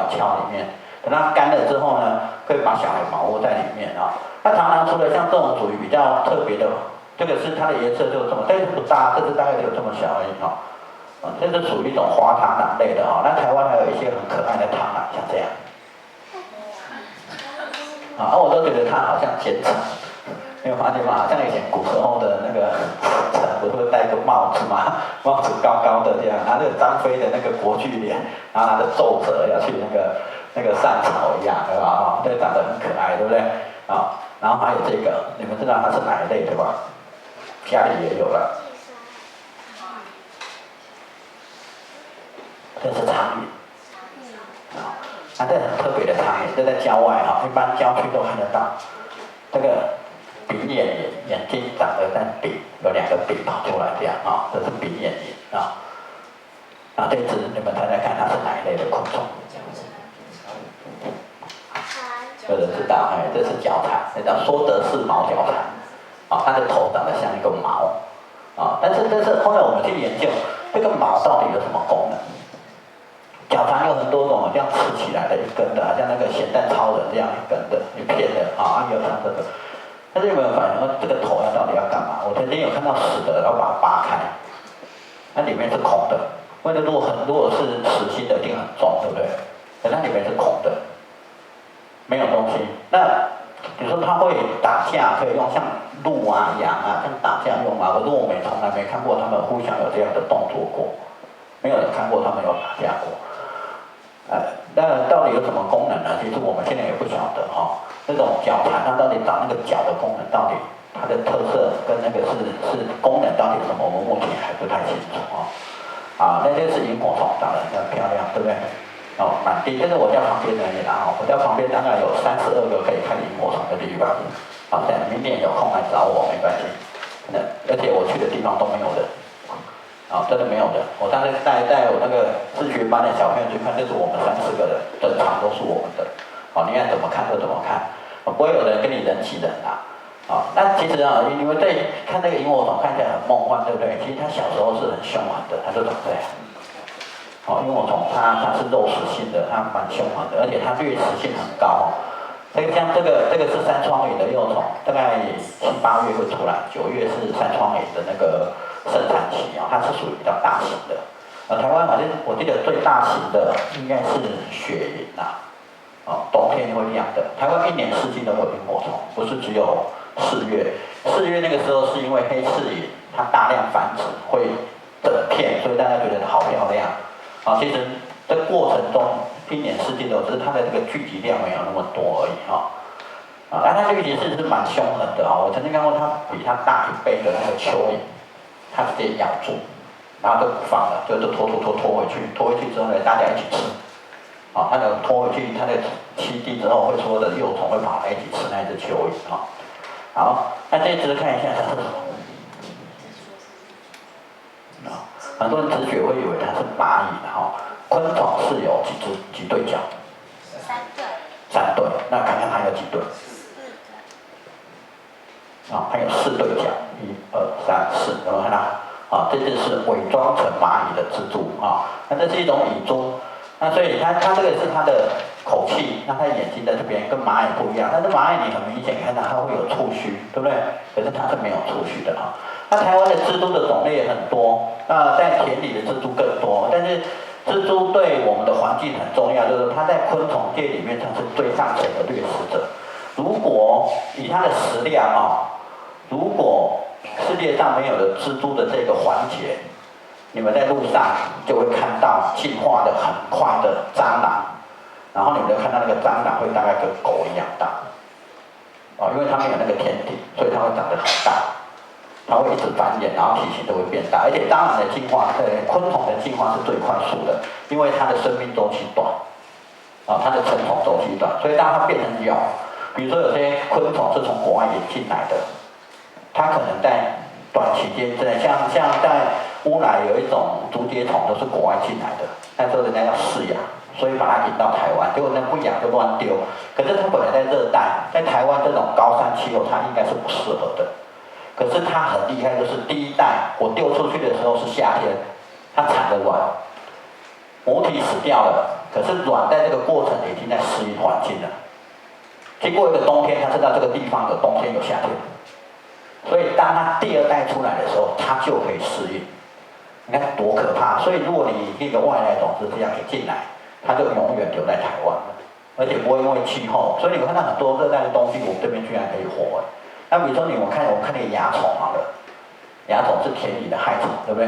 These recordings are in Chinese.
鞘里面，等它干了之后呢，可以把小孩把握在里面啊。那螳螂除了像这种属于比较特别的，这个是它的颜色就这么，但是不大，这只大概只有这么小而已哈。这是属于一种花螳螂类的哈。那台湾还有一些很可爱的螳螂，像这样。我都觉得它好像奸臣，你有发现吗？像以前古时候的那个臣不是会戴个帽子吗？帽子高高的这样，拿那个张飞的那个国巨脸，然后拿着奏折要去那个上朝一样，对吧？这个长得很可爱，对不对？然后还有这个，你们知道它是哪一类对吧？家里也有了。这是苍蝇。这很特别的苍蝇，这在郊外一般郊区都看得到。这个鼻眼睛长得像鼻，有2个鼻跑出来这样这是鼻眼蝇这只你们猜猜看，它是哪一类的昆虫？有人知道，这是角蝉，这叫说德氏毛角蝉。它的头长得像一个毛但是后来我们去研究，这个毛到底有什么功能？角蝉有很多种，这样刺起来的一根的，像那个咸蛋超人这样一根的、一片的有像这个。但是有没有发现说这个头到底要干嘛？我曾经有看到死的，然后把它扒开，那里面是空的。为了如果是死心的，一定很重，对不对？可它里面是空的，没有东西。那你说它会打架，可以用像鹿啊、羊啊这样打架用吗？可是我们从来没看过他们互相有这样的动作过，没有人看过他们有打架过。那到底有什么功能呢？其实我们现在也不晓得那种角蝉它到底长那个角的功能，到底它的特色跟那个是功能到底什么，我们目前还不太清楚那这是萤火虫，长得很漂亮，对不对？满地，这是我家旁边而已啦我家旁边大概有32个可以看萤火虫的地方。明年有空来找我没关系。而且我去的地方都没有人。真的没有的。我当时带我那个自学班的小朋友去看，就是我们3、4个人，整场都是我们的。你爱怎么看就怎么看，不会有人跟你人挤人那其实你们在看那个萤火虫看起来很梦幻，对不对？其实它小时候是很凶狠的，它就长这样。萤火虫它是肉食性的，它蛮凶狠的，而且它掠食性很高像这个是山窗蚁的幼虫，大概7、8月会出来，9月是山窗蚁的那个盛产期它是属于比较大型的。台湾好像我记得最大型的应该是雪萤冬天会亮的。台湾1年4季都有萤火虫，不是只有4月。4月那个时候是因为黑翅萤它大量繁殖会整片，所以大家觉得好漂亮其实在过程中1年4季都有，只是它的这个聚集量没有那么多而已但它这个其实是蛮凶狠的我曾经看过它比它大1倍的那个蚯蚓，它直接咬住，然后就不放了，就拖回去，拖回去之后呢，大家一起吃它的拖回去它的栖地之后，会所有的幼虫会跑来一起吃那只蚯蚓好，那这一只看一下它是什么很多人直觉会以为它是蚂蚁昆虫是有几对脚？3对。那看看它有几对？它有4对脚，1、2、3、4，有没有看到？这就是伪装成蚂蚁的蜘蛛那这是一种蚁蛛。那所以它这个是它的口气，那它的眼睛在这边跟蚂蚁不一样。但是蚂蚁你很明显看到它会有触须，对不对？可是它是没有触须的那台湾的蜘蛛的种类也很多，那在田里的蜘蛛更多。但是蜘蛛对我们的环境很重要，就是它在昆虫界里面它是最上层的掠食者。如果以它的食量如果世界上没有了蜘蛛的这个环节，你们在路上就会看到进化的很快的蟑螂，然后你们就看到那个蟑螂会大概跟狗一样大因为它没有那个天敌，所以它会长得很大。它会一直繁衍，然后体型都会变大，而且蟑螂的进化，昆虫的进化是最快速的，因为它的生命周期短，它的成虫周期短，所以当它变成蛹，比如说有些昆虫是从国外引进来的，它可能在短期间之内，像在乌来有一种竹节虫都是国外进来的，那时候人家要饲养，所以把它引到台湾，结果人家不养就乱丢，可是它本来在热带，在台湾这种高山气候，它应该是不适合的。可是它很厉害，就是第一代我丢出去的时候是夏天，它产的卵，母体死掉了，可是卵在这个过程已经在适应环境了。经过一个冬天，它知道这个地方有冬天有夏天，所以当它第二代出来的时候，它就可以适应。你看多可怕！所以如果你一个外来种子这样一进来，它就永远留在台湾了，而且不会因为气候。所以你们看到很多热带的东西，我们这边居然可以活。那比如说我们看那个蚜虫好了，蚜虫是田里的害虫，对不对？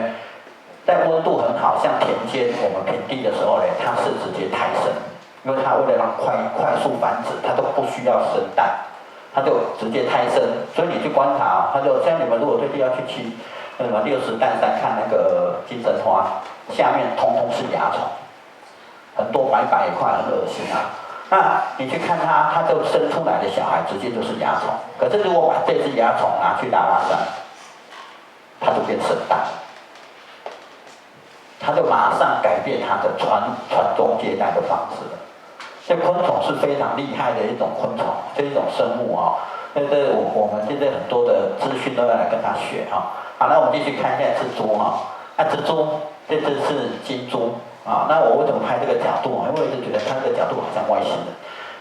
在温度很好，像田间我们平地的时候呢，它是直接胎生，因为它为了让快速繁殖，它都不需要生蛋，它就直接胎生。所以你去观察，它就像你们如果对地要去什么60担山看那个金针花，下面通通是蚜虫，很多白白一块，很恶心啊。那你去看它，它就生出来的小孩直接就是蚜虫。可是如果把这只蚜虫拿去拉拉山，它就变生蛋，它就马上改变它的传宗接代的方式了。所以昆虫是非常厉害的一种昆虫，这一种生物啊。我们现在很多的资讯都要来跟它学啊。好，那我们继续看一下蜘蛛哈。那蜘蛛这只是金蛛啊。那我为什么拍这个角度？因为我一直觉得它这个角度好像外星人。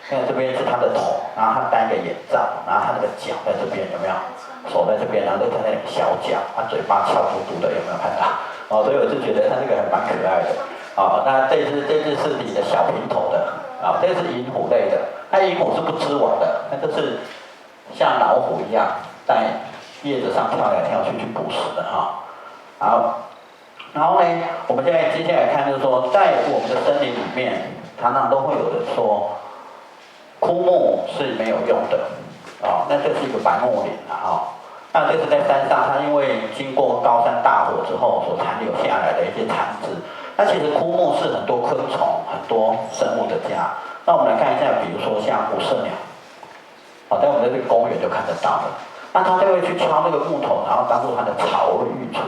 看这边是它的头，然后它戴一个眼罩，然后它那个脚在这边有没有？手在这边，然后它那个小脚，它嘴巴翘嘟嘟的，有没有看到？哦，所以我就觉得它这个还蛮可爱的。啊，那这只是你的小平头的啊，这是银虎类的。那银虎是不织网的，那就是像老虎一样在叶子上跳来跳去捕食的哈。好，然后呢，我们现在接下来看就是说，在我们的森林里面，常常都会有人说。枯木是没有用的，那这是一个白木林啊，那这是在山上，它因为经过高山大火之后所残留下来的一些残枝。那其实枯木是很多昆虫、很多生物的家。那我们来看一下，比如说像五色鸟，在我们这个公园就看得到了。那它就会去敲那个木头，然后当做它的巢会育雏。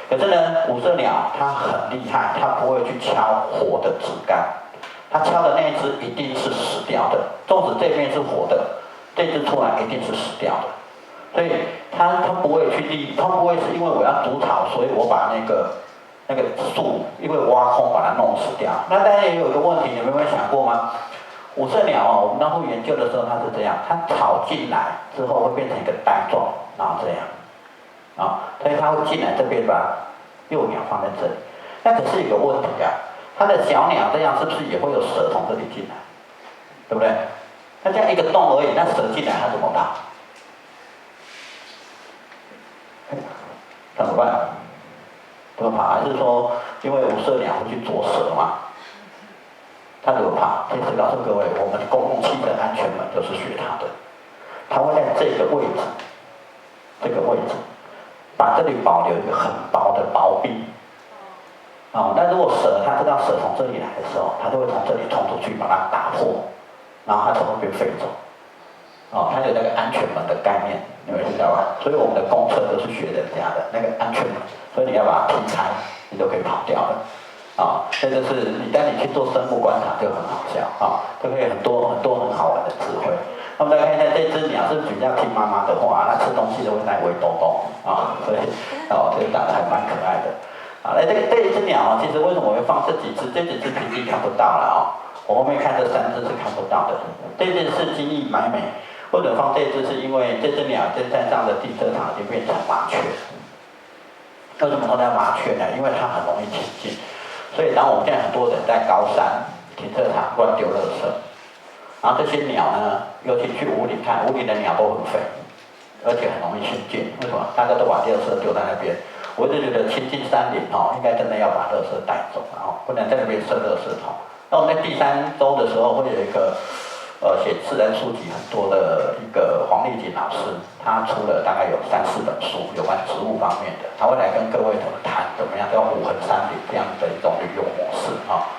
可是呢，五色鸟它很厉害，它不会去敲活的枝干。它敲的那一只一定是死掉的，纵使这面是活的，这只出来一定是死掉的，所以它不会它不会是因为我要筑巢，所以我把那个树因为挖空把它弄死掉。那大家也有一个问题，你们有没有想过吗？五色鸟我们当初研究的时候，它是这样，它巢进来之后会变成一个带状，然后这样，所以它会进来这边把幼鸟放在这里。那可是有个问题啊。它的小鸟这样是不是也会有蛇从这里进来？对不对？它这样一个洞而已，那蛇进来它怎么跑？怎么办？怎么跑？还是说因为五色鸟会去啄蛇嘛？它怎么跑？其实告诉各位，我们公共汽车安全门就是学它的，它会在这个位置，把这里保留一个很薄的薄壁。那如果蛇，它知道蛇从这里来的时候，它就会从这里冲出去把它打破，然后它从那边飞走。它有那个安全门的概念，你们知道吧？所以我们的公车都是学人家的那个安全门，所以你要把它劈开，你就可以跑掉了。这就是当你去做生物观察就很好笑就可以很多很好玩的智慧。那我们来看一下这只鸟是比较听妈妈的话，它吃东西都会在围兜兜所以这个长得还蛮可爱的。这一只鸟其实为什么我会放这几只？这几只平地看不到了我后面看这3只是看不到的。这只是金翼白眉，为什么放这只？是因为这只鸟在山上的停车场已经变成麻雀。为什么说它麻雀呢？因为它很容易亲近。所以当我们现在很多人在高山停车场乱丢垃圾，然后这些鸟呢，尤其去武岭看，武岭的鸟都很肥，而且很容易亲近。为什么？大家都把垃圾丢在那边。我一直觉得亲近山林应该真的要把垃圾带走不能在那边设垃圾桶。那我们在第3周的时候会有一个写自然书籍很多的一个黄丽锦老师，他出了大概有3、4本书有关植物方面的，他会来跟各位谈怎么样叫无痕山林这样的一种旅游模式好，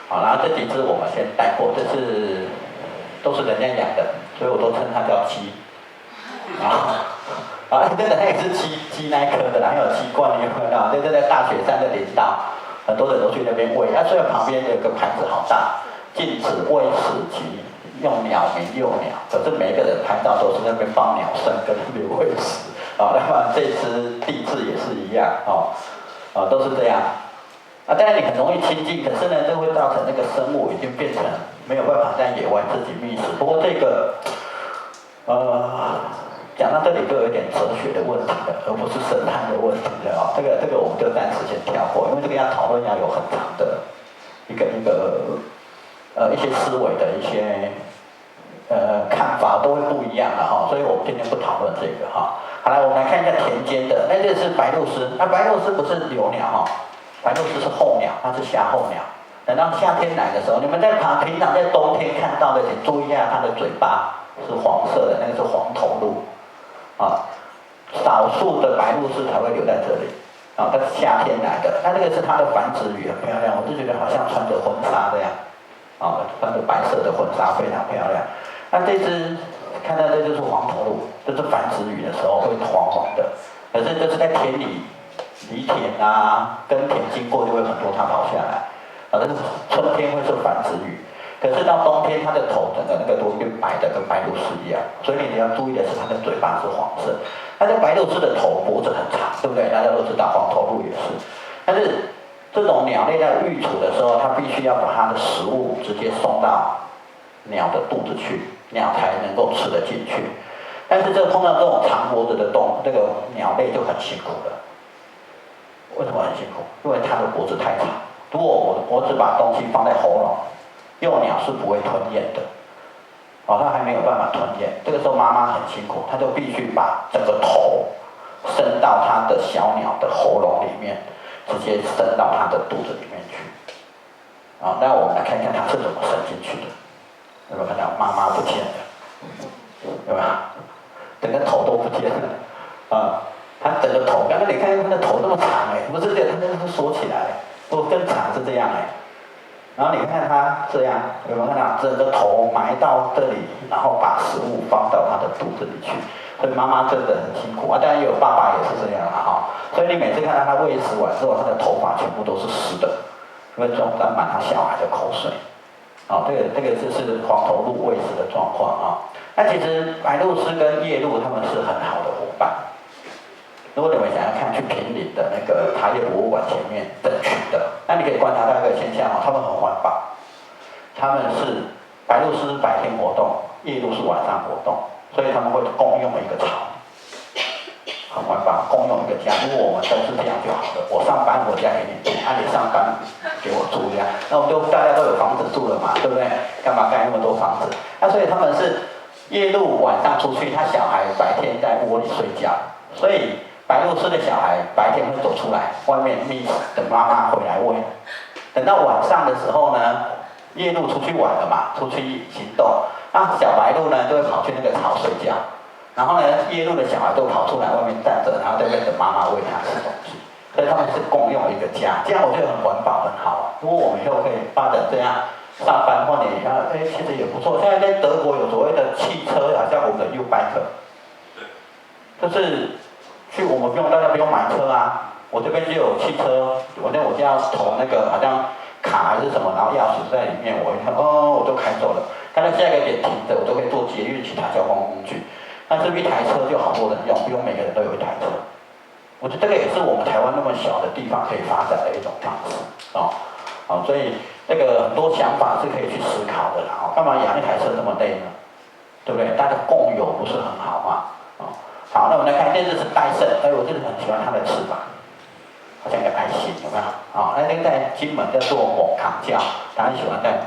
然后这几只我们先带过，这是都是人家养的，所以我都称它叫鸡真的，它也是鸡那一科的，然后有鸡冠，你有没有看到？这在大雪山的林道，很多人都去那边喂。虽然旁边有个牌子好大，禁止喂食及用鸟鸣诱鸟，可是每一个人拍照都是那边放鸟声跟那边喂食那么这只地质也是一样都是这样。当然你很容易亲近，可是呢，这会造成那个生物已经变成没有办法在野外自己觅食。不过这个，讲到这里就有点哲学的问题了，而不是生态的问题了啊。这个我们就暂时先跳过，因为这个要讨论要有很长的一些思维的一些看法都会不一样的哈，所以我们今天不讨论这个哈。好来，我们来看一下田间的，那这是白鹭鸶，那白鹭鸶不是留鸟哈，白鹭鸶是候鸟，它是夏候鸟。等到夏天来的时候，你们在平常在冬天看到的，请注意一下它的嘴巴是黄色的，那个是黄头鹭啊。少数的白鹭鸶才会留在这里啊，它是夏天来的。那这个是它的繁殖羽，很漂亮，我就觉得好像穿着婚纱这样啊，穿着白色的婚纱非常漂亮。那这只看到这就是黄头鹭，这是繁殖羽的时候会黄黄的，可是就是在田里犁田啊、耕田经过就会很多它跑下来。这是春天会是繁殖羽，可是到冬天它的头整个那个都变白的，跟白鹭鸶一样。所以你要注意的是它的嘴巴是黄色。它的白鹭鸶的头脖子很长，对不对？大家都知道黄头鹭也是。但是这种鸟类在育雏的时候，它必须要把它的食物直接送到鸟的肚子去，鸟才能够吃得进去。但是碰到这种长脖子的这个鸟类就很辛苦了。为什么很辛苦？因为它的脖子太长。如果我只把东西放在喉咙，幼鸟是不会吞咽的，它还没有办法吞咽。这个时候妈妈很辛苦，她就必须把整个头伸到它的小鸟的喉咙里面，直接伸到它的肚子里面去。那我们来看看它是怎么伸进去的。有没有看到妈妈不见了？有没有？整个头都不见了它整个头，刚刚你看它的头那么长不是这个，它那是缩起来。更长是这样然后你看它这样，有没有看到整个头埋到这里，然后把食物放到它的肚子里去？所以妈妈真的很辛苦当然也有爸爸也是这样所以你每次看到它喂食完之后，它的头发全部都是湿的，因为沾满他小孩的口水。这个是黄头鹭喂食的状况那其实白鹭鸶跟夜鹭它们是很好的伙伴。如果你们想要看去坪林的那个茶叶博物馆前面等群的，那你可以观察到一个现象他们很环保。他们是白鹭鸶白天活动，夜鹭是晚上活动，所以他们会共用一个巢，很环保，共用一个家。如果我们都是这样就好了，我上班我家给你住，你上班给我住这样，那我们就大家都有房子住了嘛，对不对？干嘛盖那么多房子？所以他们是夜鹭晚上出去，他小孩白天在窝里睡觉，所以白鹭鸶的小孩白天会走出来，外面觅食，等妈妈回来喂。等到晚上的时候呢，夜鹭出去玩了嘛，出去行动，小白鹭呢就会跑去那个巢睡觉，然后呢，夜鹭的小孩都跑出来外面站着，然后在那等妈妈喂它吃东西。所以他们是共用一个家，这样我觉得很环保，很好。如果我们以后可以发展这样上班或者其实也不错。现在在德国有所谓的汽车像我们的 U-Bike， 就是我们大家不用买车我这边就有汽车，我就要投那个好像卡还是什么，然后钥匙在里面，我一看我就开走了。看到下一个点停着，我就可以坐捷运其他交通工具。但是一台车就好多人用，不用每个人都有一台车。我觉得这个也是我们台湾那么小的地方可以发展的一种方式所以这个很多想法是可以去思考的干嘛养一台车这么累呢？对不对？大家共有不是很好吗？好，那我们来看这只是戴胜，我真的很喜欢它的翅膀，好像一个爱心，有没有？那这个在金门叫做猛扛叫，它很喜欢在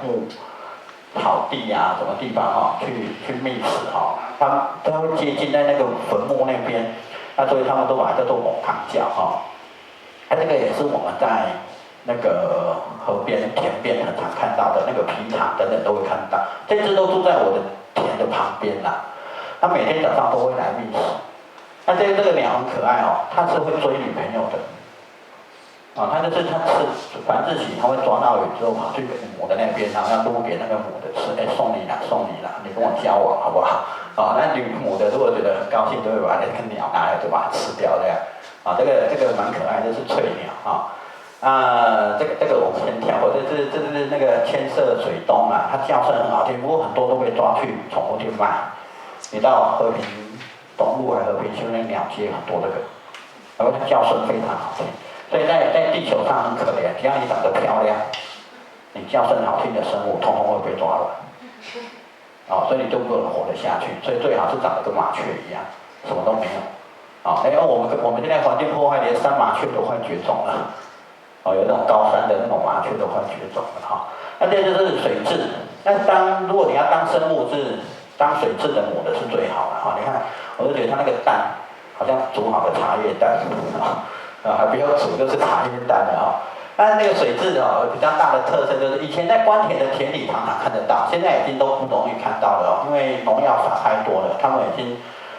草地什么地方去觅食它会接近在那个坟墓那边。所以他们都把它叫做猛扛叫这个也是我们在那个河边、田边很常看到的那个皮塘等等都会看到。这只都住在我的田的旁边它每天早上都会来觅食。这个鸟很可爱它是会追女朋友的。它吃繁殖期，它会抓到鱼之后跑去母的那边，然后要撸给那个母的吃，送你啦，你跟我交往好不好？那女母的如果觉得很高兴，就会把那个鸟拿来就把它吃掉这样。这个蛮可爱，这是翠鸟这个我们先跳过，这是那个千色水东它叫声很好听，不过很多都被抓去宠物店卖。你到和平东路和平区那鸟街很多这个，然后它叫声非常好听。所以在地球上很可怜，只要你长得漂亮，你叫声好听的生物，通通会被抓了。所以你就不能活得下去。所以最好是长得跟麻雀一样，什么都没有。我们现在环境破坏，连山麻雀都快绝种了。有那种高山的那种麻雀都快绝种了哈。那这就是水蛭。那如果你要当生物是当水蛭的母的是最好的哈。你看，我就觉得它那个蛋好像煮好的茶叶蛋还不要煮就是茶叶蛋了哈。但是那个水蛭比较大的特色就是以前在关田的田里常常看得到，现在已经都不容易看到了因为农药撒太多了，它们已经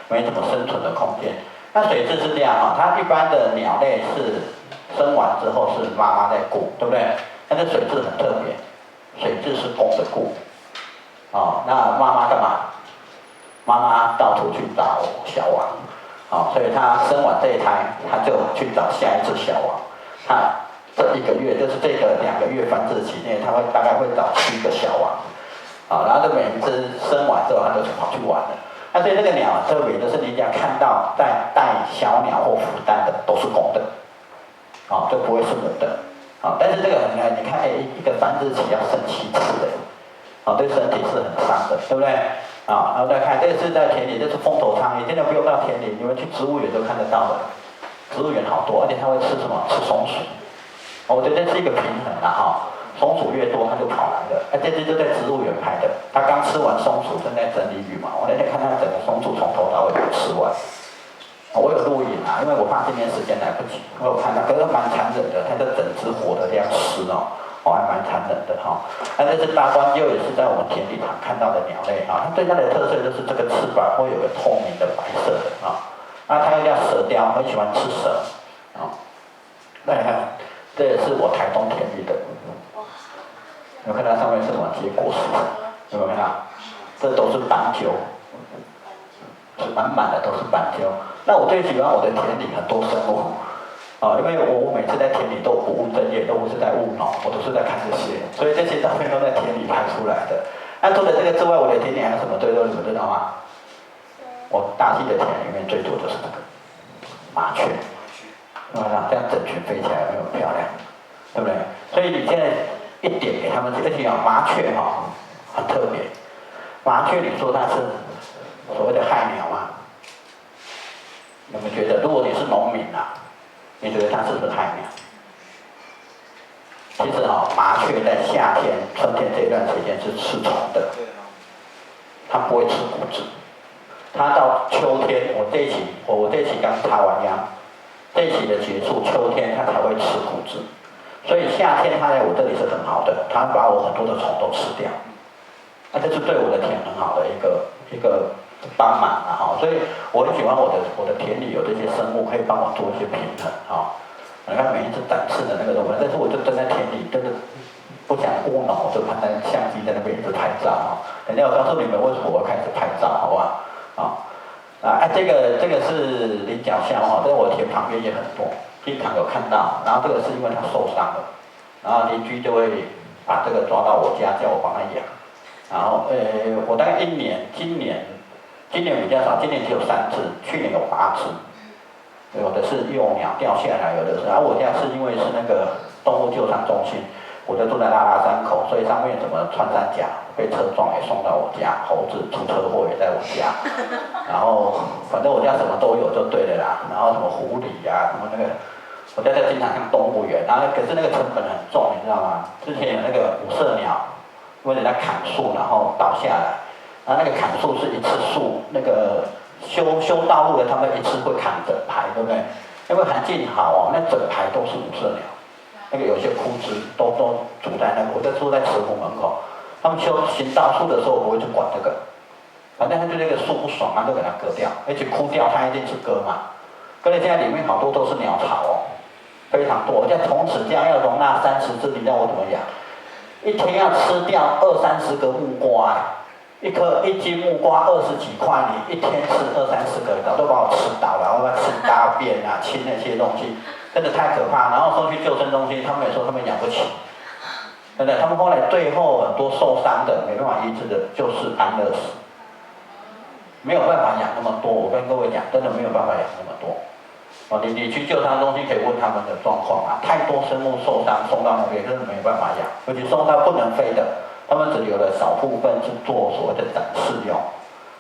没什么生存的空间。那水蛭是这样它一般的鸟类是生完之后是妈妈在顾，对不对？但是水蛭很特别，水蛭是公的顾。那妈妈干嘛？妈妈到处去找小王，所以她生完这一胎，她就去找下一只小王。她这1个月，就是这个2个月繁殖期内，她大概会找7个小王。然后就每一只生完之后，它就跑去玩了。那所以这个鸟特别，就是你只要看到在带小鸟或孵蛋的都是公的，就不会是母的。但是这个你看，一个繁殖期要生7次的，对身体是很伤的，对不对？然后再看，这个是在田里，这是风头苍蝇，真的不用到田里，你们去植物园就看得到的。植物园好多，而且它会吃什么？吃松鼠。我觉得这是一个平衡松鼠越多，它就跑来了。这只就在植物园拍的，它刚吃完松鼠，正在整理羽毛。我那天看它整个松鼠从头到尾都吃完。我有录影因为我怕今天时间来不及，我有看到，可是蛮残忍的，它就整只活的这样吃还蛮残忍的那这只大冠鹫也是在我们田里常看到的鸟类它最大的特色就是这个翅膀会有个透明的白色的那它又叫蛇雕，很喜欢吃蛇那你看，这也是我台东田里的。有看到上面是什么结果实？有没有看到？这都是斑鸠，满满的都是斑鸠。那我最喜欢我的田里很多生物，因为我每次在田里都不务正业，都不是在务农，我都是在看这些，所以这些照片都在田里拍出来的。那除了这个之外，我的田里还有什么最多？你们知道吗？我大溪的田里面最多就是这个麻雀，这样整群飞起来有没有漂亮？对不对？所以你现在一点给他们，而且麻雀很特别。麻雀你说它是所谓的害鸟吗？有没有觉得，如果你是农民你觉得它是不是害鸟？其实麻雀在夏天、春天这一段时间是吃虫的，它不会吃谷子。它到秋天，我这一期刚插完秧，这一期的结束，秋天它才会吃谷子。所以夏天它在我这里是很好的，它把我很多的虫都吃掉。那这是对我的田很好的一个帮忙所以我很喜欢我的田里有这些生物可以帮我做一些平衡你看每一只展示的那个东西，但是我就站在田里，真的不想务农，我就拿相机在那边一直拍照等一下我告诉你们为什么我开始拍照，好不好？这个是菱角象在我田旁边也很多，经常有看到。然后这个是因为它受伤了，然后邻居就会把这个抓到我家，叫我帮他养。然后我大概今年比较少，今年只有3只，去年有8只。有的是幼鸟掉下来，有的是我家是因为是那个动物救伤中心，我就住在拉拉山口，所以上面什么穿山甲被车撞也送到我家，猴子出车祸也在我家，然后反正我家什么都有就对了啦。然后什么狐狸什么那个，我家在经常像动物园，然后可是那个成本很重，你知道吗？之前有那个五色鸟，因为人家砍树然后倒下来，然后那个砍树是一次树那个。修道路的，他们一次会砍整排，对不对？因为环境好那整排都是五色鸟，那个有些枯枝都住在那个，我就住在慈湖门口。他们修行道树的时候，我不会去管这个，反正他对那个树不爽就给它割掉，而且枯掉，它一定是割嘛。割了现在里面好多都是鸟巢非常多。而且从此这样要容纳30只，你知道我怎么养？一天要吃掉20-30个木瓜一斤木瓜20几块，你一天吃20-30个，早都把我吃倒了。我要吃大便亲那些东西，真的太可怕。然后送去救生中心，他们也说他们养不起，对不对？他们后来最后很多受伤的没办法医治的，就是安乐死，没有办法养那么多。我跟各位讲，真的没有办法养那么多。哦，你去救伤中心可以问他们的状况啊，太多生物受伤送到那边，真的没办法养，尤其送到不能飞的，他们只留了少部分是做所谓的展示用，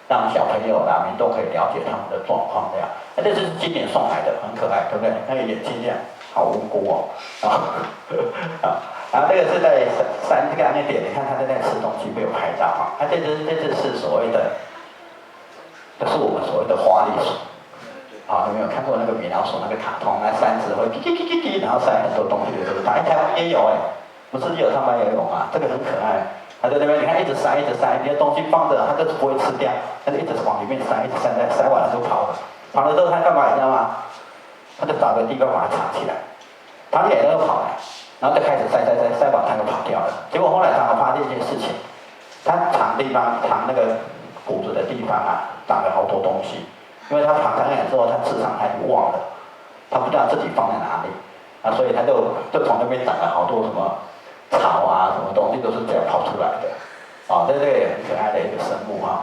让小朋友啦、民众可以了解他们的状况这样。那这是今年送来的，很可爱，对不对？那个眼睛这样，好无辜哦，然后这个是在山这个那点，你看他在那吃东西被我拍到啊，它这只是所谓的，这是我们所谓的花栗鼠。啊，有没有看过那个米老鼠那个卡通？那三只会叽叽叽叽叽，然后塞很多东西的，对不对？台湾也有哎，不是只有他们也有啊，这个很可爱。它在那边，你看一直塞一直塞，你的东西放着，它就是不会吃掉，它就一直往里面塞，一直塞，塞完了就跑了。跑了之后它干嘛？你知道吗？它就找个地方把它藏起来，藏起来它就跑来，然后就开始塞完它就跑掉了。结果后来他们发现一件事情，它藏地方藏那个谷子的地方啊，长了好多东西。因为他爬上来之后，他市场他就忘了，他不知道自己放在哪里，啊，所以他就从那边长了好多什么草啊，什么东西都是这样跑出来的，啊，这也很可爱的一个生物啊。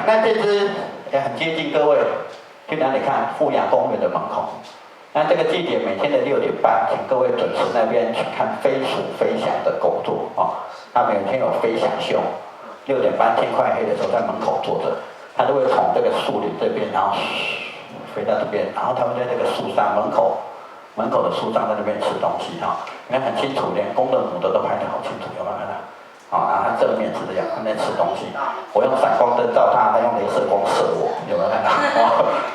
那这只也很接近各位，去哪里看？富阳公园的门口。那这个地点每天的6点半，请各位准时那边去看飞鼠飞翔的工作啊。他每天有飞翔秀，6点半天快黑的时候在门口坐着。它都会从这个树林这边，然后飞到这边，然后他们在这个树上门口的树上在那边吃东西哈，你看很清楚，连公的母的都拍得好清楚，有没有看到？啊，然后它正面是这样，他们在吃东西，我用闪光灯照它，它用雷射光射我，有没有看到？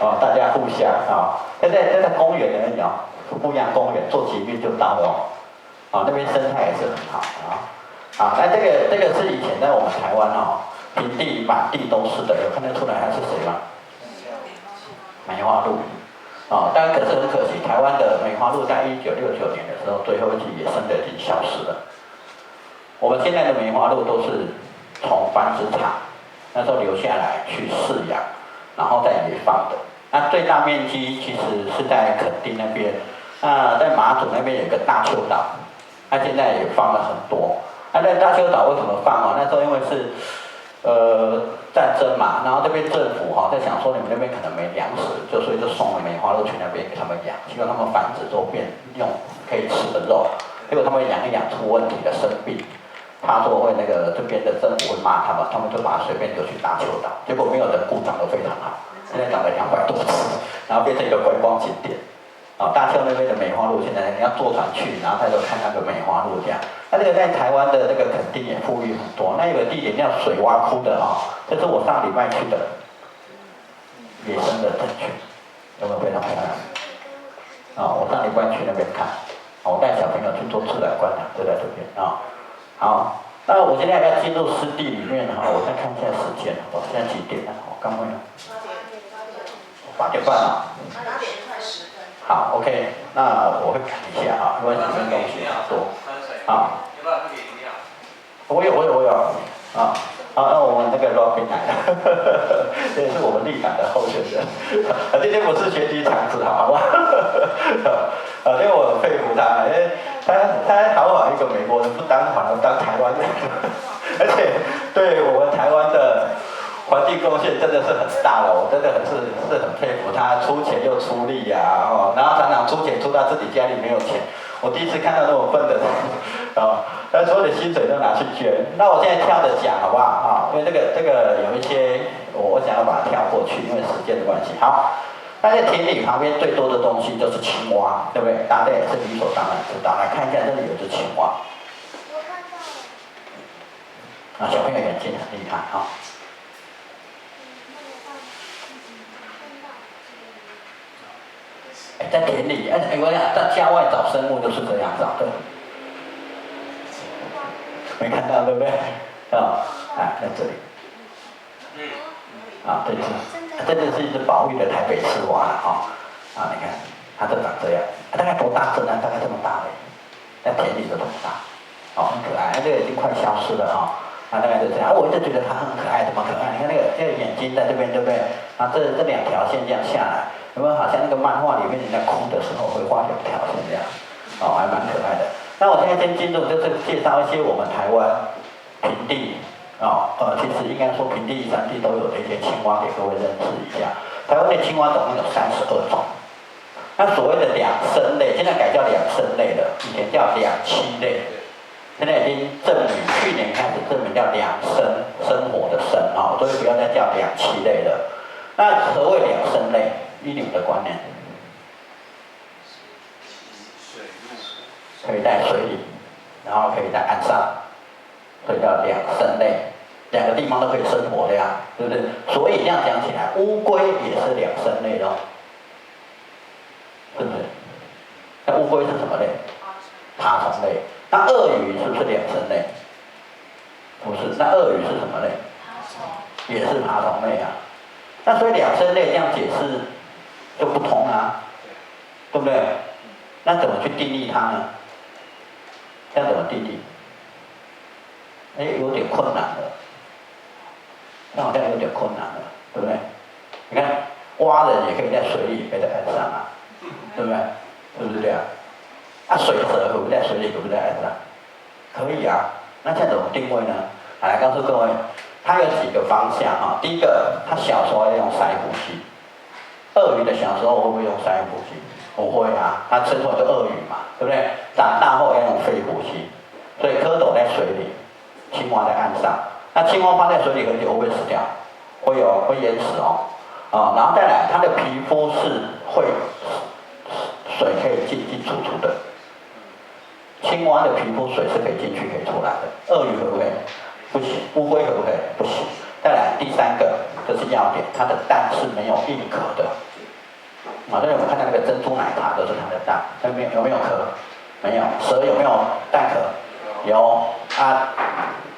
哦，大家互相啊，在公园而已啊，不一样公园坐捷运就到了哦，啊，那边生态也是很好啊，啊，那这个是以前在我们台湾哦。平地满地都是的，有看得出来他是谁吗？梅花鹿，啊，但可是很可惜，台湾的梅花鹿在1969年的时候，最后一批野生的已经消失了。我们现在的梅花鹿都是从繁殖场那时候留下来去饲养，然后再野放的。那最大面积其实是在垦丁那边，那在马祖那边有一个大丘岛，那现在也放了很多。那在大丘岛为什么放啊？那时候因为是战争嘛，然后这边政府在想说你们那边可能没粮食，所以就送了梅花鹿去那边给他们养，希望他们繁殖之后变用可以吃的肉。结果他们养一养出问题了，生病，怕说会那个这边的政府会骂他们，他们就把它随便丢去大丘岛，结果没有人顾，长得非常好，现在长了200多只，然后变成一个观光景点。大丘那边的梅花鹿，现在你要坐船去，然后再就看那个梅花鹿这样。那这个在台湾的这个垦丁也富裕很多。那有个地点叫水洼窟的这是我上礼拜去的野生的狒狒，有没有非常漂亮？我上礼拜去那边看，我带小朋友去做自然观察，就在这边好，那我现在要进入湿地里面我再看一下时间，我现在几点了？我刚问了，8点半了。好 ，OK， 那我会看一下因为里面东西很多。有没有特别饮料？我有那我们那个 Robin 来了，这也是我们立党的候选人。今天不是选举场子，好不好？因为我很佩服他，因为他好一个美国人不当反而当台湾人，而且对我们台湾的环境贡献真的是很大了，我真的是很佩服他，出钱又出力然后常常出钱出到自己家里没有钱。我第一次看到那么笨的人，他所有的薪水都拿去捐。那我现在跳着讲好不好？因为这个有一些我想要把它跳过去，因为时间的关系。好，那在田里旁边最多的东西就是青蛙，对不对？大家也是理所当然知道。来看一下这里有只青蛙。我看到了。小朋友眼睛很厉害在田里，我讲在郊外找生物就是这样找的，没看到对不对？在这里，这是一只保育的台北赤蛙你看它就长这样，大概多大只呢？大概这么大而已，在田里就这么大，很可爱。这个已经快消失了大概就这样。我一直觉得它很可爱，怎么可爱？你看那个眼睛在这边，对不对？这2条线这样下来。有没有好像那个漫画里面人家哭的时候会画2条线这样？还蛮可爱的。那我现在先进入就是介绍一些我们台湾平地其实应该说平地、山地都有的一些青蛙给各位认识一下。台湾的青蛙总共有32种那所谓的两生类，现在改叫两生类了，以前叫两栖类，现在已经证明，去年开始证明叫两生，生活的生啊，所以不要再叫两栖类了。那何谓两生类？依你们的观念，可以在水里，然后可以在岸上，所以叫两生类，两个地方都可以生活的呀，对不对？所以这样讲起来，乌龟也是两生类咯，是不是？那乌龟是什么类？爬虫类。那鳄鱼是不是两生类？不是，那鳄鱼是什么类？也是爬虫类啊。那所以两生类这样解释就不通啊，对不对？那怎么去定义它呢？要怎么定义？有点困难了，那好像有点困难了，对不对？你看，蛙人也可以在水里，也可以在岸上啊，对不对？是不是这样？水蛇可不可以在水里，可不可以在岸上？可以啊。那现在怎么定位呢？来告诉各位，它有几个方向哈。第一个，它小时候要用鳃呼吸。鳄鱼的小时候会不会用鳃呼吸？不会啊，它生出来就鳄鱼嘛，对不对？长大后要用肺呼吸。所以蝌蚪在水里，青蛙在岸上。那青蛙放在水里很久会不会死掉？会有，会淹死哦。然后再来，它的皮肤是会水可以进进出出的。青蛙的皮肤水是可以进去可以出来的，鳄鱼可不可以？不行。乌龟可不可以？不行。再来第三个，这是要点，它的蛋是没有硬壳的。所以我们看到那个珍珠奶茶都是它的蛋，有没有壳？没有。蛇有没有蛋壳？有。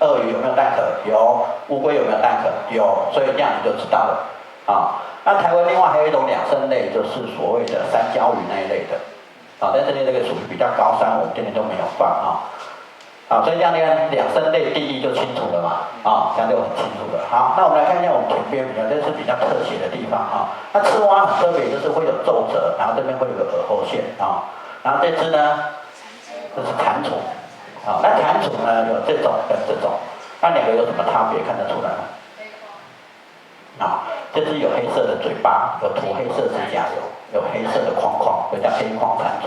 鳄鱼有没有蛋壳？有。乌龟有没有蛋壳？有。所以这样你就知道了。那台湾另外还有一种两生类，就是所谓的三焦鱼那一类的。但是这个属于比较高山，我们今天都没有放所以这样呢，两生类定义就清楚了嘛，这样就很清楚了。好，那我们来看一下我们前边这是比较特写的地方那赤蛙很特别，就是会有皱褶，然后这边会有个耳后线然后这只呢，这是蟾蜍那蟾蜍呢有这种跟这种，那两个有什么差别？看得出来吗？这只有黑色的嘴巴，有涂黑色指甲油，有黑色的框框，所以叫黑框蟾蜍。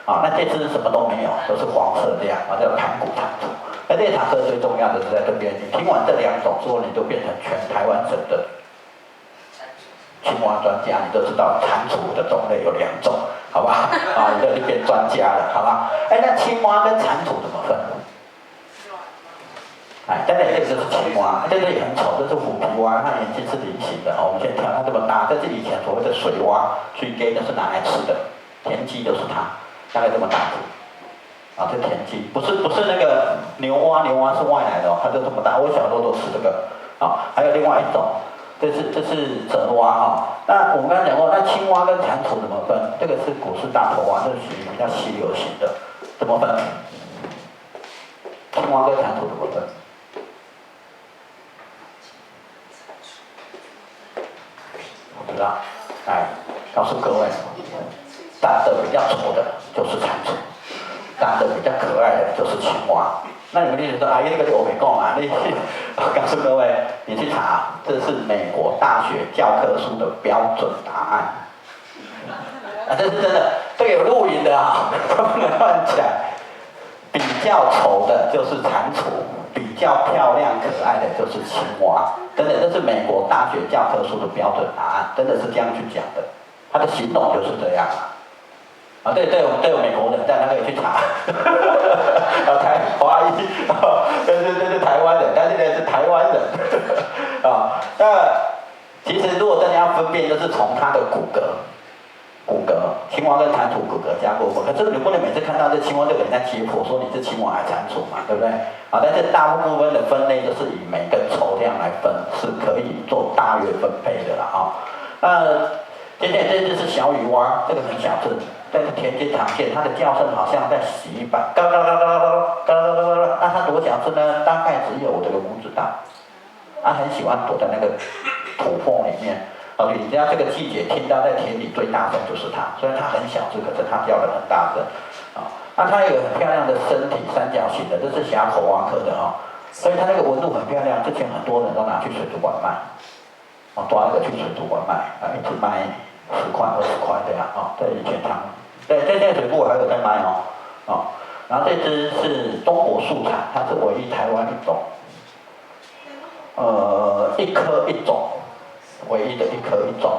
那这只什么都没有，都是黄色这样叫盘古蟾蜍。那这堂课最重要的是在这边，你听完这两种之后，你就变成全台湾省的青蛙专家，你就知道蟾蜍的种类有两种，好吧？你就变专家了，好吧？那青蛙跟蟾蜍怎么分？现在这个就是青蛙，这个也很丑，这是虎皮蛙，它眼睛是菱形的我们先挑它这么大，这是以前所谓的水蛙，最给的是拿来吃的，田鸡就是它，大概这么大只。这田鸡不是那个牛蛙，牛蛙是外来的它就这么大，我小时候都吃这个还有另外一种，这是泽蛙那我们刚才讲过，那青蛙跟蟾蜍怎么分？这个是古氏大头蛙，这是属于比较稀有型的，怎么分？青蛙跟蟾蜍怎么分？我不知道，来告诉各位，长得比较丑的就是蟾蜍，长得比较可爱的就是青蛙。那你们一直说这个就我没讲我告诉各位，你去查，这是美国大学教科书的标准答案。这是真的，这个有录影的不能乱讲。比较丑的就是蟾蜍，比较漂亮可爱的就是青蛙。真的，这是美国大学教科书的标准答案，真的是这样去讲的。它的形容就是这样对，有美国人，大家可以去查。华裔，这是台湾人，但是呢是台湾人。那其实如果真的要分辨，就是从它的骨骼，青蛙跟蟾蜍骨骼加过分。可是你不能每次看到这青蛙就给人家解剖说你是青蛙还是蟾蜍嘛，对不对？但是大部分的分类就是以每根筹量来分，是可以做大约分配的啦那今天这只是小雨蛙，这个很小只，在田间常见，它的叫声好像在洗衣板，嘎嘎嘎嘎嘎嘎嘎嘎嘎。那它多小只呢？大概只有我这个拇指大。它很喜欢躲在那个土缝里面。你知道这个季节听到在田里最大声就是它，虽然它很小只，可是它叫得很大声。那它有很漂亮的身体，三角形的，这是峡口蛙科的所以它那个纹路很漂亮。之前很多人都拿去水族馆卖，抓那个去水族馆卖，一直卖10块、20块这样啊，在以前在水库还有在卖然后这只是中国树产，它是唯一台湾一种，一科一种，唯一的一科一种。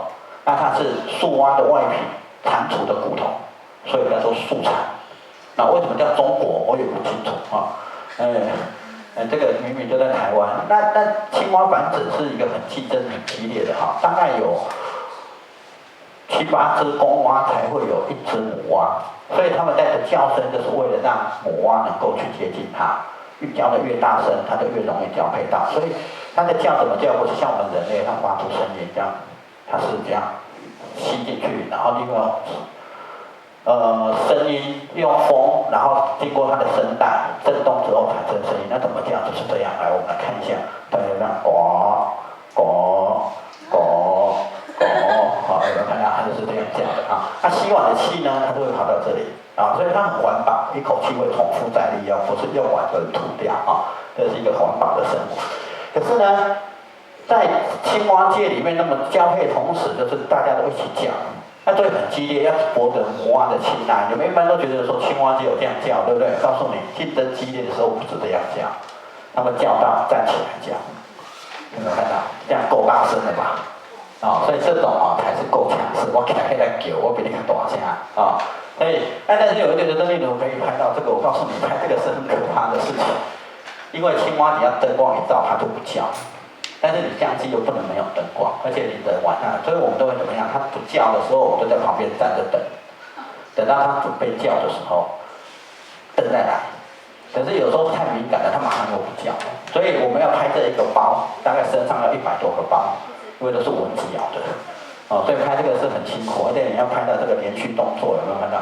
那它是树蛙的外皮蟾蜍的骨头，所以叫做树产。那为什么叫中国？我也不清楚这个明明就在台湾。那青蛙繁殖是一个很竞争很激烈的大概有7、8只公蛙才会有1只母蛙，所以它们在的叫声就是为了让母蛙能够去接近它，越叫的越大声，它就越容易交配到。所以它的叫怎么叫？不是像我们人类它发出声音这样，它是这样吸进去，然后另外声音用风，然后经过它的声带震动之后产生声音。那怎么叫？就是这样。来，我们来看一下，大家这样呱呱呱呱，好，有没有看到？它就是这样叫的那吸完的气呢，它就会跑到这里所以它很环保，一口气会重复再利用，不是用完就吐掉这是一个环保的生物。可是呢，在青蛙界里面，那么交配同时，就是大家都一起叫。那就会很激烈，要博得母蛙的青睐。你们一般都觉得说青蛙只有这样叫，对不对？告诉你，竞争激烈的时候不止这样叫，他们叫到站起来叫，有没有看到？这样够大声了吧？所以这种才是够强势。我起来可以来叫，我比你更大声所以，但是有一个人的例子可以拍到这个，我告诉你，拍这个是很可怕的事情，因为青蛙你要灯光一照，它就不叫。但是你相机又不能没有灯光，而且你的晚上，所以我们都会怎么样？它不叫的时候，我们就在旁边站着等，等到它准备叫的时候，灯再来。可是有时候太敏感了，它马上又不叫，所以我们要拍这一个包，大概身上要100多个包，因为都是蚊子咬的，所以拍这个是很辛苦，而且你要拍到这个连续动作，有没有看到？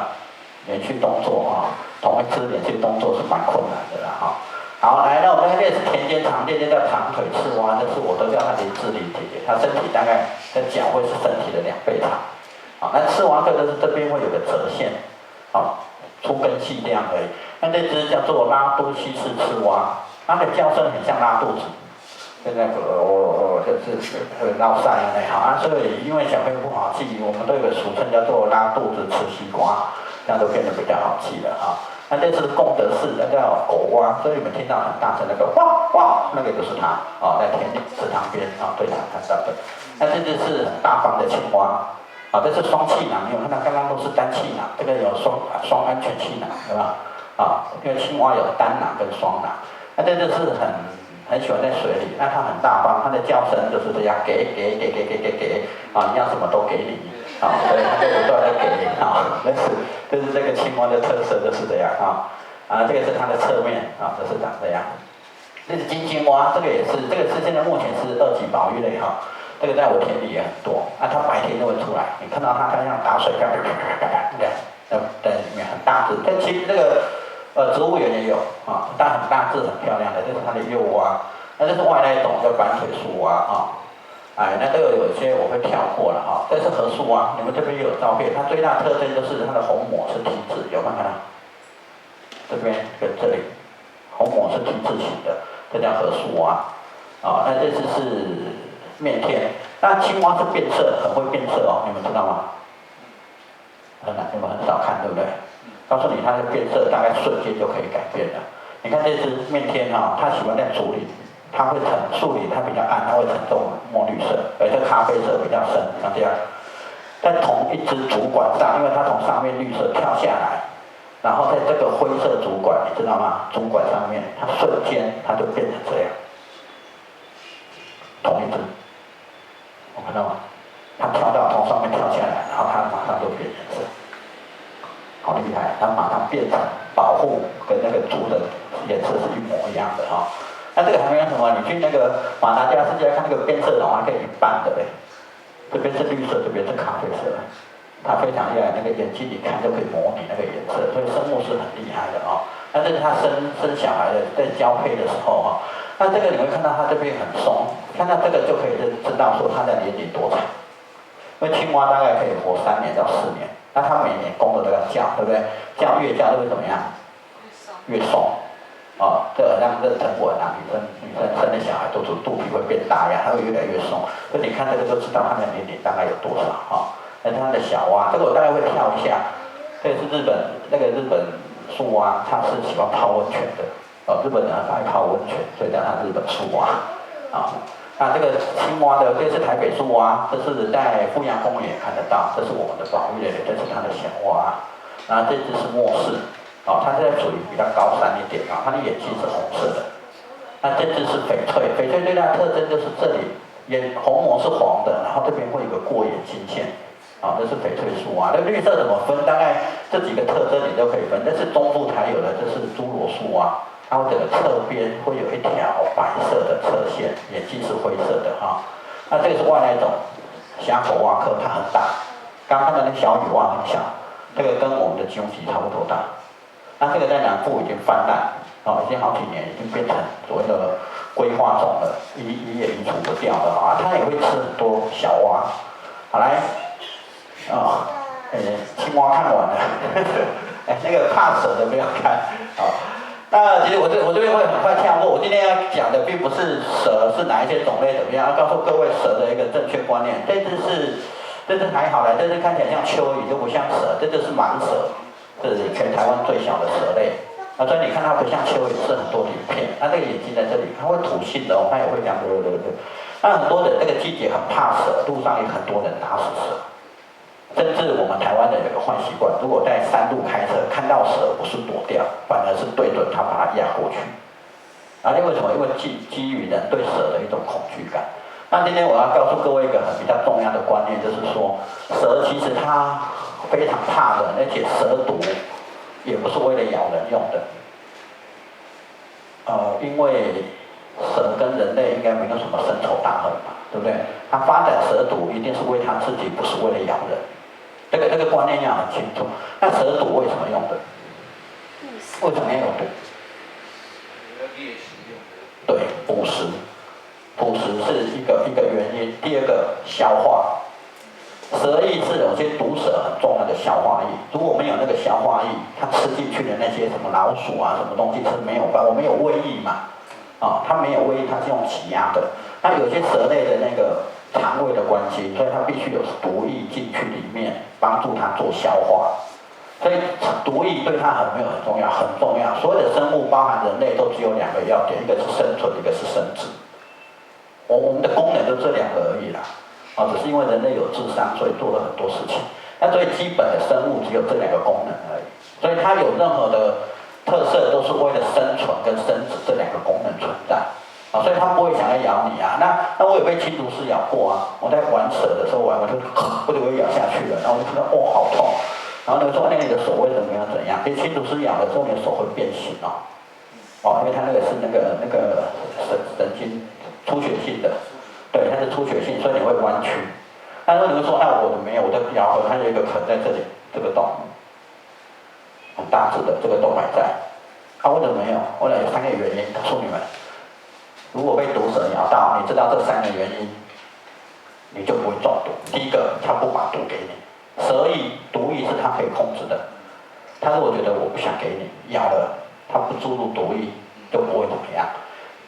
连续动作同一只连续动作是蛮困难的啦好，来，那我们看这是田间常见，叫长腿赤蛙，这是我都叫它林志玲姐姐，她身体大概的脚会是身体的2倍长。那赤蛙科就是这边会有个折线，粗跟细这样而已。那这只叫做拉都西式赤蛙，它的叫声很像拉肚子，就那个就是会闹晒所以因为小朋友不好记，我们都有个俗称叫做拉肚子吃西瓜，这样都变得比较好记了那这是贡德氏，那叫狗蛙，所以你们听到很大声那个汪汪，那个就是它在田池塘边对常看到的。那这只是很大方的青蛙这是双气囊，你有看到刚刚都是单气囊，这个有双安全气囊，对吧？因为青蛙有单囊跟双囊。那这只是很喜欢在水里，那它很大方，它的叫声就是这样，给，你要什么都给你所以它就不断的给这是这个青蛙的特色，就是这样这个是它的侧面就是长这样。这是金青蛙，这个也是，这个是现在目前是2级保育类这个在我田里也很多它白天就会出来，你看到它像打水这样，在里面很大只。但其实这个植物园也有但很大只很漂亮的，这是它的幼蛙。那这是外来种叫板腿树蛙那这个有些我会跳过了这是河树蛙，你们这边也有照片。它最大的特征就是它的虹膜是 T 字，有没有看到？这边跟这里，虹膜是 T 字形的，这叫河树蛙那这只是面天。那青蛙是变色，很会变色你们知道吗？你们很少看，对不对？告诉你，它的变色大概瞬间就可以改变了。你看这只面天它喜欢在竹林。它会树林，它比较暗，它会呈这种墨绿色，而且咖啡色比较深，像这样。在同一只竹管上，因为它从上面绿色跳下来，然后在这个灰色竹管，你知道吗？竹管上面，它瞬间它就变成这样。同一只，我看到吗？它跳到从上面跳下来，然后它马上就变颜色，好厉害！它马上变成保护跟那个竹的颜色是一模一样的那这个还没有什么，你去那个马达加斯加看那个变色龙可以一半的这边是绿色，这边是咖啡色，它非常厉害，那个眼睛一看就可以模拟那个颜色，所以生物是很厉害的但是它生小孩的，在交配的时候那这个你会看到它这边很松，看到这个就可以知道说它的年龄多长，因为青蛙大概可以活3年到4年，那它每年公的都要叫，对不对？越叫就会怎么样？越松。这让妊娠纹女生生的小孩肚皮会变大呀，它会越来越松，所以你看这个就知道它的年龄大概有多少那是它的小蛙。这个我大概会跳一下，这个是日本树蛙，它是喜欢泡温泉的。日本人很爱泡温泉，所以叫它日本树蛙。那这个青蛙的，这是台北树蛙，这是在富阳公园看得到，这是我们的保育类的，这是它的小蛙。然后这只是末世，它是在属于比较高山一点它的眼睛是红色的。那这只是翡翠，翡翠最大的特征就是这里虹膜是黄的，然后这边会有个过眼睛线。这是翡翠树蛙。那绿色怎么分？大概这几个特征你都可以分。这是中部才有的，这是侏罗树蛙。它会整个侧边会有一条白色的侧线，眼睛是灰色的那这个是外来种虾头蛙科，它很大。刚刚看到那小雨蛙很小，这个跟我们的金鸡差不多大。那这个在南部已经泛滥，已经好几年，已经变成所谓的规划种了，也移除不掉了它也会吃很多小蛙。好来，青蛙看完了，那个怕蛇的没有看那其实我这边会很快跳过，我今天要讲的并不是蛇是哪一些种类怎么样，要告诉各位蛇的一个正确观念。这只还好啦，这只看起来像蚯蚓，就不像蛇，这只是蟒蛇，这是全台湾最小的蛇类。所以你看它不像蚯蚓，是很多鳞片，它这个眼睛在这里，它会吐信的它也会这样那很多人这个季节很怕蛇，路上有很多人打死蛇。甚至我们台湾人有个坏习惯，如果在山路开车看到蛇，不是躲掉，反而是对准它把它压过去。为什么？因为基于人对蛇的一种恐惧感。那今天我要告诉各位一个比较重要的观念，就是说，蛇其实它非常怕人，而且蛇毒也不是为了咬人用的。因为蛇跟人类应该没有什么深仇大恨嘛，对不对？它发展蛇毒一定是为它自己，不是为了咬人。这个观念要很清楚。那蛇毒为什么用的？为什么要有毒？对，捕食。捕食是一个原因。第二个，消化。蛇液是有些毒蛇很重要的消化液。如果没有那个消化液，它吃进去的那些什么老鼠什么东西是没有办法。我们有胃液嘛？它没有胃液，它是用挤压的。那有些蛇类的那个肠胃的关系，所以它必须有毒液进去里面，帮助它做消化。所以毒液对它很重要，很重要。所有的生物，包含人类，都只有两个要点，一个是生存，一个是生殖。我们的功能就这两个而已啦。只是因为人类有智商，所以做了很多事情。那所以基本的生物只有这两个功能而已。所以它有任何的特色，都是为了生存跟生殖这两个功能存在。所以它不会想要咬你那我有被青竹丝咬过我在玩蛇的时候我就会咬下去了，然后我就看到好痛。然后你说你的手为什么要怎样？被青竹丝咬了之后，你的手会变形因为它那个是那个神经出血性的。对，它是出血性，所以你会弯曲。但是你会说，我的没有，我的咬合它有一个痕在这里，这个洞，很大致的这个洞还在。为什么没有？我有3个原因告诉你们。如果被毒蛇咬到，你知道这3个原因，你就不会中毒。第一个，它不把毒给你，蛇液、毒液是它可以控制的。它如果觉得我不想给你，咬了，它不注入毒液，就不会怎么样。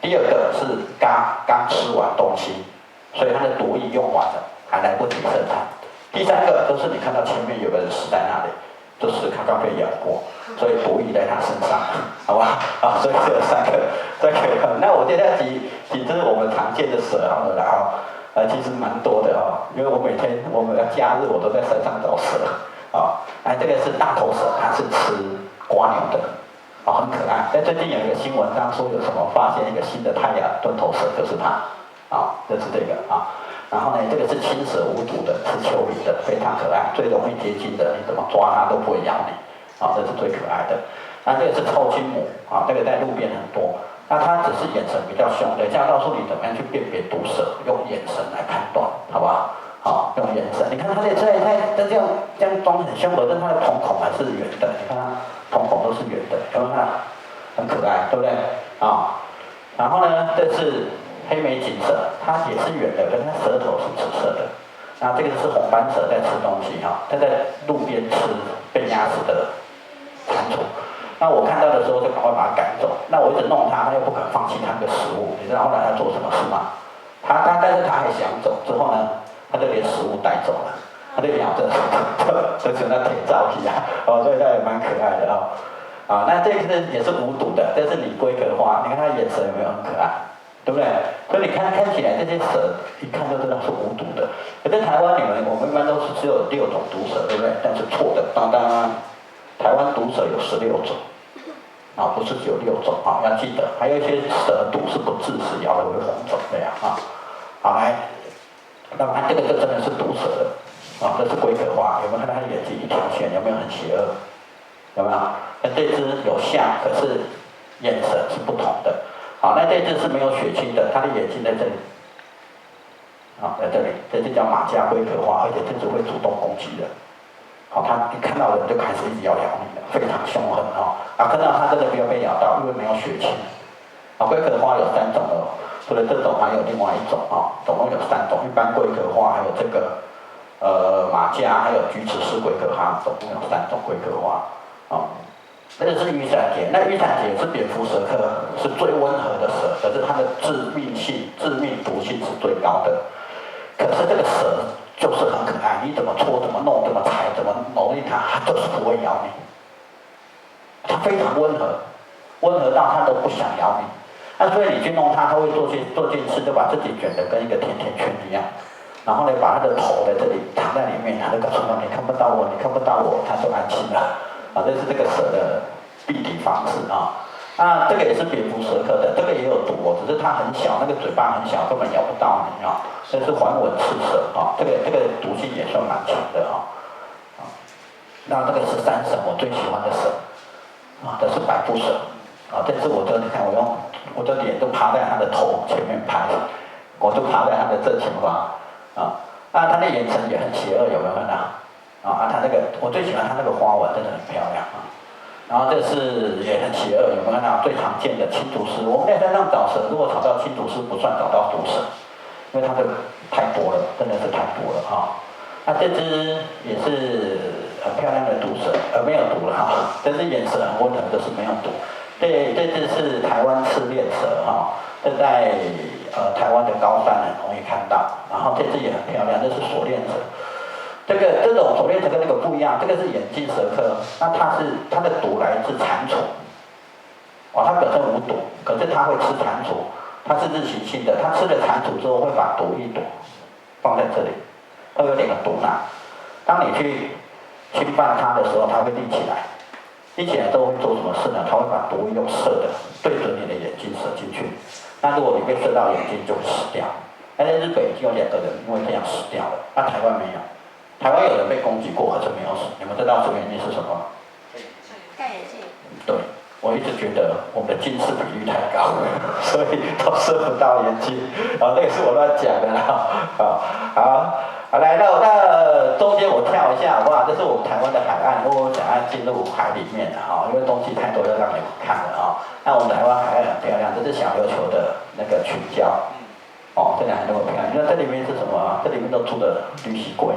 第二个是刚吃完东西。所以它的毒液用完了，还来不及生产。第3个就是你看到前面有个人死在那里，就是他刚被咬过，所以毒液在他身上，好吧？所以只有3个。那我接下来几只我们常见的蛇好了其实蛮多的因为我每天我们要假日我都在山上找蛇这个是大头蛇，它是吃蝸牛的很可爱。但最近有一个新闻，刚说有什么发现一个新的泰雅蹲头蛇，就是它。就是这个然后呢，这个是青蛇无毒的，吃蚯蚓的，非常可爱，最容易接近的，你怎么抓它都不会咬你这是最可爱的。那这个是臭青母这个在路边很多。那它只是眼神比较凶，等一下告诉你怎么样去辨别毒蛇，用眼神来判断，好不好？用眼神。你看它这样装很凶，但它的瞳孔还是圆的，你看它瞳孔都是圆的，有没有看？很可爱，对不对？然后呢，这是黑眉锦蛇，它也是圆的，但它舌头是紫色的。那这个是红斑蛇在吃东西它在路边吃被压死的蟾蜍。那我看到的时候就赶快把它赶走。那我一直弄它，它又不肯放弃它的食物。你知道后来它做什么事吗？但是它还想走，之后呢，它就连食物带走了。它的鸟就成那铁罩一样，所以它也蛮可爱的哦。那这只也是无毒的，这是拟龟壳花，你看它眼神有没有很可爱？对不对？所以你看起来这些蛇一看就知道是无毒的。可在台湾我们一般都是只有6种毒蛇，对不对？但是错的，当台湾毒蛇有16种，不是只有6种要记得。还有一些蛇毒是不致死，咬了会红肿的呀好来，那么这个就真的是毒蛇了这是龟壳花，有没有看到它的眼睛一条线？有没有很邪恶？有没有？跟这只有像，可是眼神是不同的。那这只是没有血清的，它的眼睛在这里，在这里，这只叫马家龟壳花，而且这只会主动攻击人。它一看到人就开始一直要咬你了，非常凶狠看到它真的不要被咬到，因为没有血清。龟壳花有3种哦，除了这种还有另外一种总共有3种，一般龟壳花还有这个马家还有菊池式龟壳花，总共有3种龟壳花这个是雨伞节，那雨伞节是蝙蝠蛇科，是最温和的蛇，可是它的致命毒性是最高的。可是这个蛇就是很可爱，你怎么戳、怎么弄、怎么踩、怎么蹂躏它，它就是不会咬你。它非常温和，温和到它都不想咬你。所以你去弄它，它会做件事，就把自己卷得跟一个甜甜圈一样，然后呢，把它的头在这里藏在里面，它就告诉他你看不到我，你看不到我，它就安心了。这是这个蛇的避敌方式这个也是蝙蝠蛇科的，这个也有毒只是它很小，那个嘴巴很小，根本咬不到你这是环纹刺蛇这个毒性也算蛮强的那这个是3神我最喜欢的蛇这是百步蛇这次你看我的脸都趴在它的头前面拍，我就趴在它的正前方它的眼神也很邪恶，有没有看到？它那个我最喜欢它那个花纹，真的很漂亮然后这是也很邪恶，有没有看到？最常见的青竹丝，我们在山上找蛇，如果找到青竹丝不算找到毒蛇，因为它的太多了，真的是太多了那这只也是很漂亮的毒蛇，没有毒了但是眼神很温和，就是没有毒。这只是台湾赤练蛇这在台湾的高山很容易看到，然后这只也很漂亮，这是锁链蛇。这种锁链蛇跟那个不一样，这个是眼镜蛇科，那它的毒来自蟾蜍，它本身无毒，可是它会吃蟾蜍，它是日行性的，它吃了蟾蜍之后会把毒一朵放在这里，它有2个毒囊，当你去侵犯它的时候，它会立起来，立起来之后会做什么事呢？它会把毒用射的对准你的眼睛射进去，那如果你被射到眼睛就会死掉。在日本已经有2个人因为这样死掉了，台湾没有。台湾有人被攻击过，可是没有死。你们知道这个原因是什么吗？戴眼镜。对，我一直觉得我们的近视比率太高，所以都射不到眼睛。那个是我乱讲的好，来到中间我跳一下，好不好？这是我们台湾的海岸，如果我想要进入海里面因为东西太多要让你们看了那我们台湾海岸很漂亮，这是小琉球的那个群礁。这两还那么漂亮，你看这里面是什么这里面都住的绿蜥龟。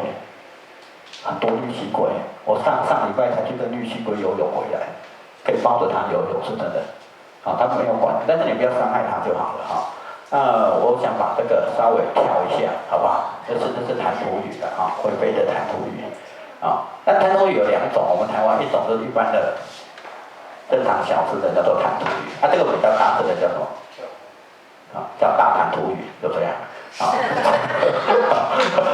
很多绿蜥龟，我上礼拜才去跟绿蜥龟游泳回来，可以抱着它游泳，是真的。它没有管，但是你不要伤害它就好了我想把这个稍微跳一下，好不好？这是弹涂鱼的会飞的弹涂鱼那弹涂鱼有2种，我们台湾一种是一般的正常小只的，叫做弹涂鱼，这个比较大只的叫什么？叫大弹涂鱼，就这样。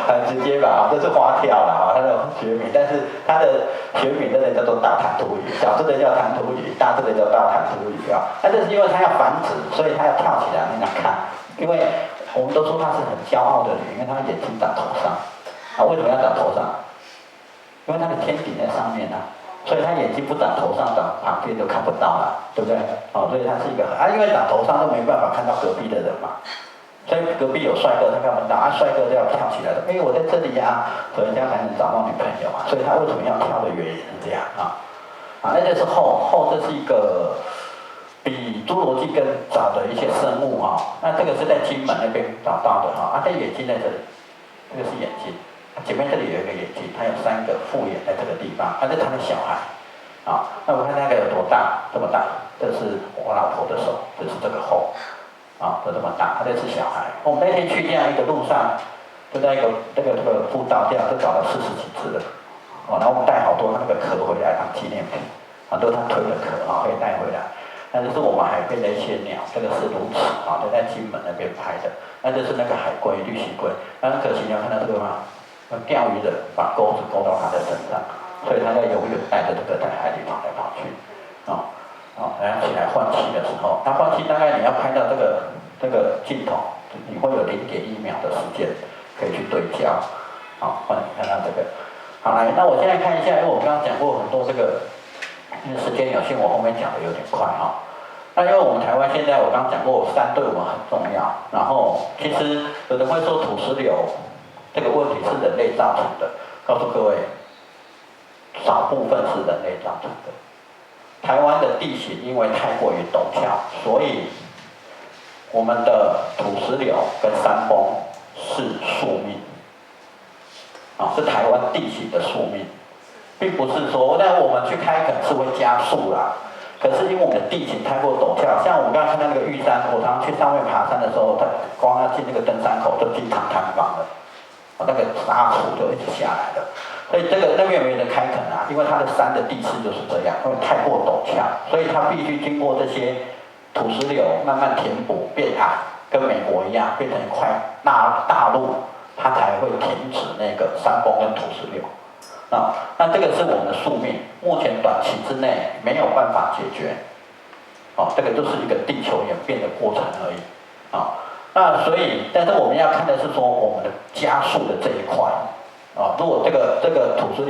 很直接吧这是花跳啦它的学名，但是它的学名真的叫做大弹涂鱼，小只的叫弹涂鱼，大只的叫大弹涂鱼那这是因为它要繁殖，所以它要跳起来那样看，因为我们都说它是很骄傲的鱼，因为它眼睛长头上为什么要长头上？因为它的天顶在上面所以它眼睛不长头上，长旁边就看不到了，对不对所以它是一个因为长头上都没办法看到隔壁的人嘛，所以隔壁有帅哥他看不到帅哥都要跳起来的，因为我在这里所以这样才能找到女朋友所以他为什么要跳的原因是这样那这是后这是一个比侏罗纪更早的一些生物那这个是在金门那边找到的这眼睛在这里，这个是眼睛，前面这里有一个眼睛，它有3个复眼在这个地方，这是它的小孩那我看那个有多大？这么大，这是我老婆的手，这是这个后。都这么大，这是小孩。我们那天去这样一个路上，就在一个这个步道这样，就找了40几只了，哦，然后我们带好多它那个壳回来当纪念品，很多它推的壳啊可以带回来。那这是我们海边的一些鸟，这个是鸬鹚啊，就在金门那边拍的。那这是那个海龟、绿蜥龟，但很可惜你要看到这个吗？钓鱼的把钩子勾到它的身上，所以它要永远带着这个在海里跑来跑去，然后起来换气的时候，它换气大概你要拍到这个镜头，你会有0.1秒的时间可以去对焦，换你看到这个。好，来，那我现在看一下，因为我刚刚讲过很多这个，因为时间有限，我后面讲的有点快哈。那因为我们台湾现在我刚刚讲过，山对我们很重要。然后其实有人会说土石流这个问题是人类造成的，告诉各位，少部分是人类造成的。台湾的地形因为太过于陡峭，所以我们的土石流跟山崩是宿命，是台湾地形的宿命，并不是说那我们去开垦是会加速啦。可是因为我们的地形太过陡峭，像我们刚刚看到那个玉山，我常常去上面爬山的时候，它光要进那个登山口就经常塌方了，那个沙土就一直下来了。所以这个那边没人开垦啊，因为它的山的地势就是这样，因为太过陡峭，所以它必须经过这些土石流慢慢填补变矮，跟美国一样变成一块大陆，它才会停止那个山崩跟土石流。那这个是我们的宿命，目前短期之内没有办法解决，这个就是一个地球演变的过程而已，那所以，但是我们要看的是说我们的加速的这一块，如果这个土石